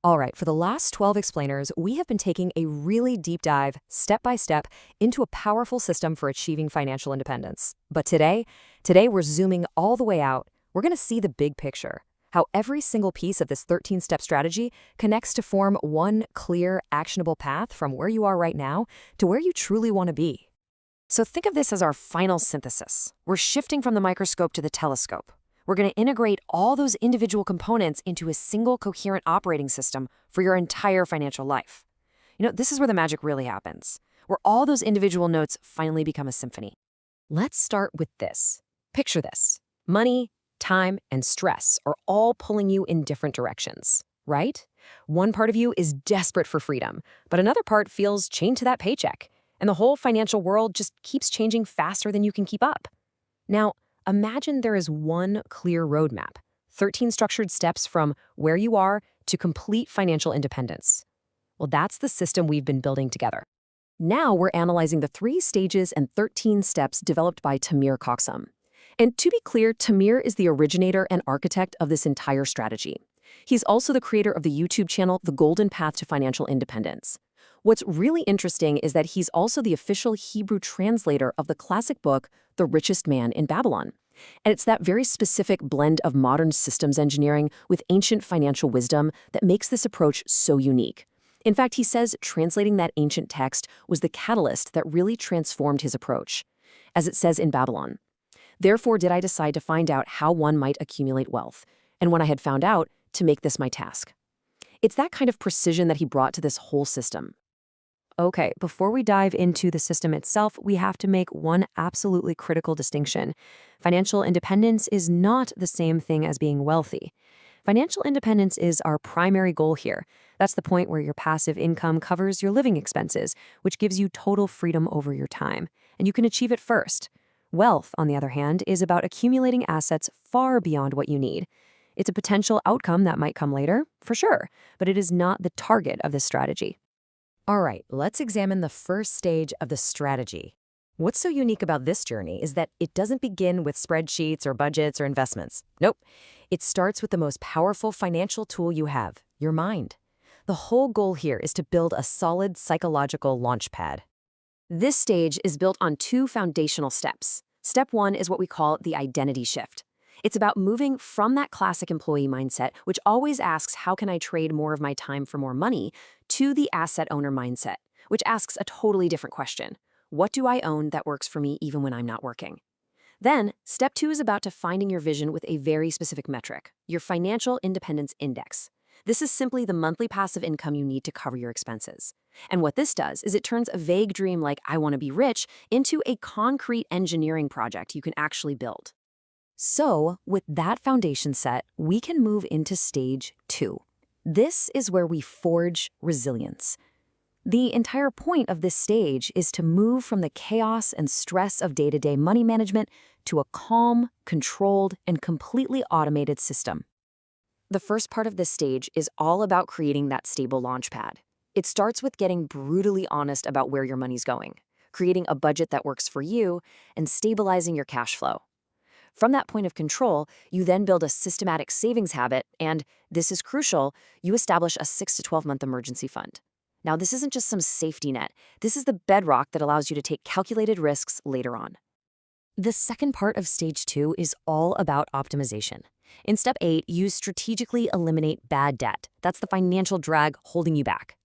All right, for the last 12 explainers, we have been taking a really deep dive, step by step, into a powerful system for achieving financial independence. But today we're zooming all the way out. We're going to see the big picture, how every single piece of this 13-step strategy connects to form one clear, actionable path from where you are right now to where you truly want to be. So think of this as our final synthesis. We're shifting from the microscope to the telescope. We're going to integrate all those individual components into a single coherent operating system for your entire financial life. This is where the magic really happens, where all those individual notes finally become a symphony. Let's start with this. Picture this. Money, time, and stress are all pulling you in different directions, right? One part of you is desperate for freedom, but another part feels chained to that paycheck, and the whole financial world just keeps changing faster than you can keep up. Now, imagine there is one clear roadmap, 13 structured steps from where you are to complete financial independence. Well, that's the system we've been building together. Now we're analyzing the 3 stages and 13 steps developed by Tamir. And to be clear, Tamir is the originator and architect of this entire strategy. He's also the creator of the YouTube channel, The Golden Path to Financial Independence. What's really interesting is that he's also the official Hebrew translator of the classic book, The Richest Man in Babylon. And it's that very specific blend of modern systems engineering with ancient financial wisdom that makes this approach so unique. In fact, he says translating that ancient text was the catalyst that really transformed his approach. As it says in Babylon, "Therefore did I decide to find out how one might accumulate wealth, and when I had found out, to make this my task." It's that kind of precision that he brought to this whole system. Okay, before we dive into the system itself, we have to make one absolutely critical distinction. Financial independence is not the same thing as being wealthy. Financial independence is our primary goal here. That's the point where your passive income covers your living expenses, which gives you total freedom over your time, and you can achieve it first. Wealth, on the other hand, is about accumulating assets far beyond what you need. It's a potential outcome that might come later, for sure, but it is not the target of this strategy. All right, let's examine the first stage of the strategy. What's so unique about this journey is that it doesn't begin with spreadsheets or budgets or investments. Nope. It starts with the most powerful financial tool you have, your mind. The whole goal here is to build a solid psychological launchpad. This stage is built on 2 foundational steps. Step 1 is what we call the identity shift. It's about moving from that classic employee mindset, which always asks, how can I trade more of my time for more money, to the asset owner mindset, which asks a totally different question. What do I own that works for me even when I'm not working? Then, step 2 is about finding your vision with a very specific metric, your financial independence index. This is simply the monthly passive income you need to cover your expenses. And what this does is it turns a vague dream like, I want to be rich, into a concrete engineering project you can actually build. So, with that foundation set, we can move into stage 2. This is where we forge resilience. The entire point of this stage is to move from the chaos and stress of day-to-day money management to a calm, controlled, and completely automated system. The first part of this stage is all about creating that stable launchpad. It starts with getting brutally honest about where your money's going, creating a budget that works for you, and stabilizing your cash flow. From that point of control, you then build a systematic savings habit, and, this is crucial, you establish a 6 to 12-month emergency fund. Now, this isn't just some safety net. This is the bedrock that allows you to take calculated risks later on. The second part of stage 2 is all about optimization. In step 8, you strategically eliminate bad debt. That's the financial drag holding you back.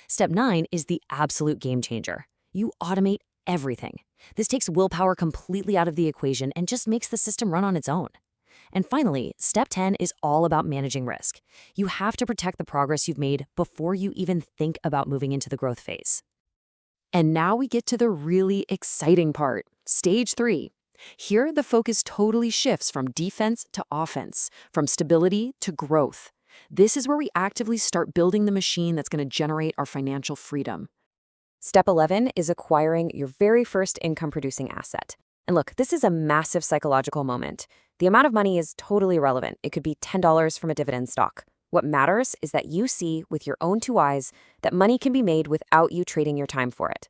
Step 9 is the absolute game changer. You automate everything. This takes willpower completely out of the equation and just makes the system run on its own. And finally, step 10 is all about managing risk. You have to protect the progress you've made before you even think about moving into the growth phase. And now we get to the really exciting part, stage 3. Here, the focus totally shifts from defense to offense, from stability to growth. This is where we actively start building the machine that's going to generate our financial freedom. Step 11 is acquiring your very first income-producing asset. And look, this is a massive psychological moment. The amount of money is totally irrelevant. It could be $10 from a dividend stock. What matters is that you see with your own 2 eyes that money can be made without you trading your time for it.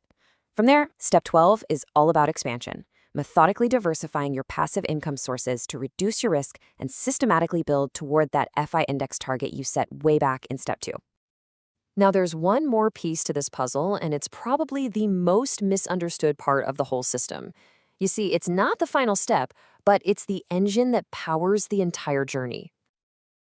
From there, step 12 is all about expansion, methodically diversifying your passive income sources to reduce your risk and systematically build toward that FI index target you set way back in step 2. Now, there's one more piece to this puzzle, and it's probably the most misunderstood part of the whole system. You see, it's not the final step, but it's the engine that powers the entire journey.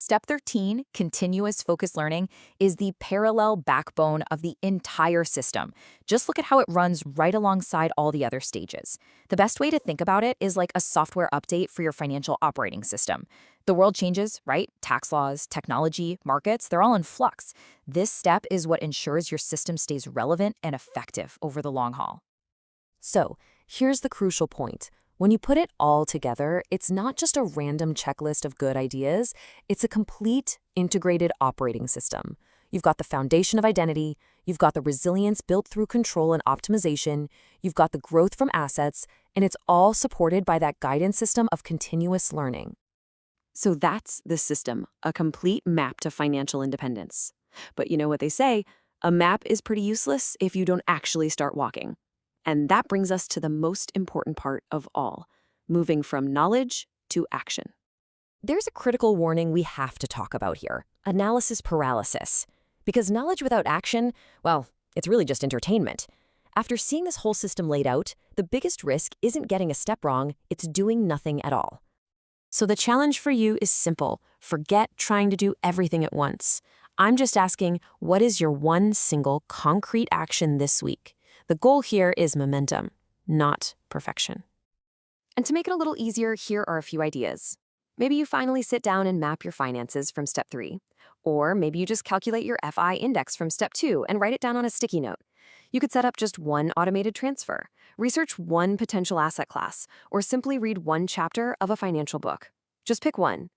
Step 13, continuous focused learning, is the parallel backbone of the entire system. Just look at how it runs right alongside all the other stages. The best way to think about it is like a software update for your financial operating system. The world changes, right? Tax laws, technology, markets, they're all in flux. This step is what ensures your system stays relevant and effective over the long haul. So, here's the crucial point. When you put it all together, it's not just a random checklist of good ideas, it's a complete, integrated operating system. You've got the foundation of identity, you've got the resilience built through control and optimization, you've got the growth from assets, and it's all supported by that guidance system of continuous learning. So that's the system, a complete map to financial independence. But you know what they say, a map is pretty useless if you don't actually start walking. And that brings us to the most important part of all, moving from knowledge to action. There's a critical warning we have to talk about here, analysis paralysis. Because knowledge without action, well, it's really just entertainment. After seeing this whole system laid out, the biggest risk isn't getting a step wrong, it's doing nothing at all. So the challenge for you is simple. Forget trying to do everything at once. I'm just asking, what is your one single concrete action this week? The goal here is momentum, not perfection. And to make it a little easier, here are a few ideas. Maybe you finally sit down and map your finances from step 3. Or maybe you just calculate your FI index from step 2 and write it down on a sticky note. You could set up just one automated transfer, research one potential asset class, or simply read one chapter of a financial book. Just pick one.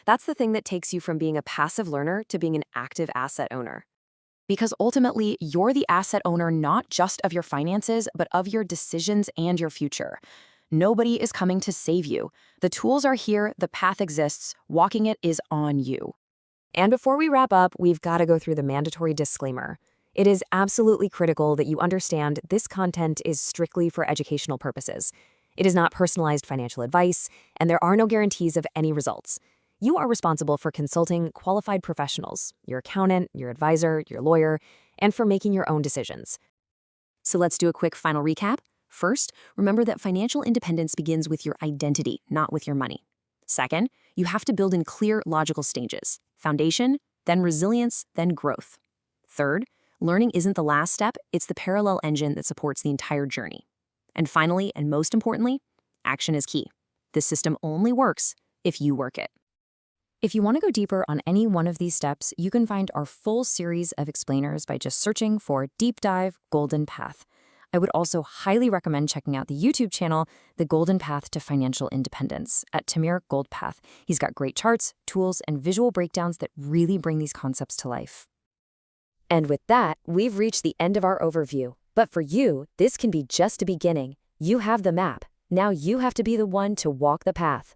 That's the thing that takes you from being a passive learner to being an active asset owner. Because ultimately, you're the asset owner not just of your finances, but of your decisions and your future. Nobody is coming to save you. The tools are here, the path exists, walking it is on you. And before we wrap up, we've got to go through the mandatory disclaimer. It is absolutely critical that you understand this content is strictly for educational purposes. It is not personalized financial advice, and there are no guarantees of any results. You are responsible for consulting qualified professionals, your accountant, your advisor, your lawyer, and for making your own decisions. So let's do a quick final recap. First, remember that financial independence begins with your identity, not with your money. Second, you have to build in clear, logical stages. Foundation, then resilience, then growth. Third, learning isn't the last step, it's the parallel engine that supports the entire journey. And finally, and most importantly, action is key. This system only works if you work it. If you want to go deeper on any one of these steps, you can find our full series of explainers by just searching for Deep Dive Golden Path. I would also highly recommend checking out the YouTube channel, The Golden Path to Financial Independence, at Tamir Gold Path. He's got great charts, tools, and visual breakdowns that really bring these concepts to life. And with that, we've reached the end of our overview. But for you, this can be just a beginning. You have the map. Now you have to be the one to walk the path.